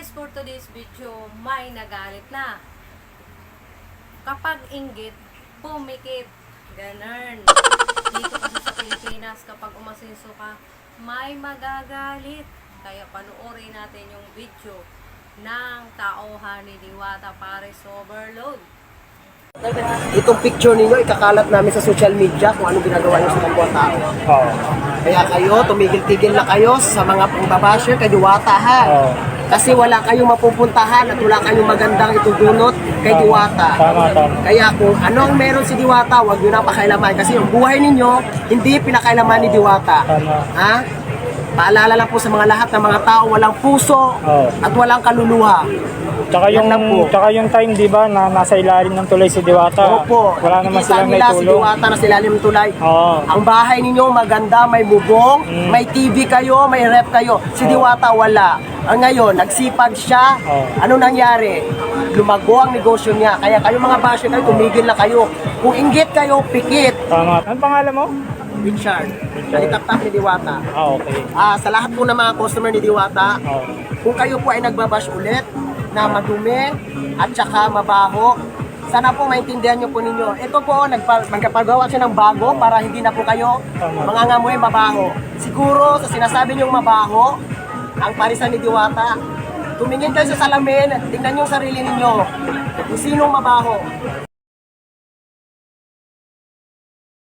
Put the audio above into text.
guys, for today's video, may nagalit na. Kapag inggit, pumikit. Ganun. Dito kasi sa Pilipinas, kapag umasenso ka, may magagalit. Kaya panoorin natin yung video ng tauhan ni Diwata Pares Overload. Itong picture ninyo, ikakalat namin sa social media kung anong ginagawa nyo sa kapwa-tao. Kaya kayo, tumigil-tigil na kayo sa mga pagbabasher kay Diwata, ha? Kasi wala kayong mapupuntahan at wala kayong magandang itudunot kay Diwata. Kaya kung ano ang meron si Diwata, huwag nyo na pakailaman. Kasi yung buhay ninyo, hindi pinakailaman ni Diwata. Ha? Paalala lang po sa mga lahat ng mga tao, walang puso at walang kaluluha. Tsaka yung time, di ba, na nasa ilalim ng tulay si Diwata. Opo. Wala naman Nakikita silang nila si naitulong. Diwata na sa ilalim ng tulay. Oo. Ang bahay ninyo maganda, may bubong, may TV kayo, may rep kayo. Si Diwata wala. Ngayon, nagsipag siya. Ano nangyari? Lumago ang negosyo niya. Kaya kayo mga basher kayo, tumigil na kayo. Kung inggit kayo, pikit. Tama. Anong pangalan mo? Richard, nalitap-tap ni Diwata. Okay. Sa lahat po ng mga customer ni Diwata, kung kayo po ay nagbabash ulit na madumi at saka mabaho, sana po maintindihan nyo po ninyo. Ito po, magkapagawa siya ng bago para hindi na po kayo mangangamoy mabaho. Siguro sa sinasabi nyong mabaho, ang parisan ni Diwata, tumingin kayo sa salamin, tingnan nyo yung sarili ninyo. Kung sinong mabaho.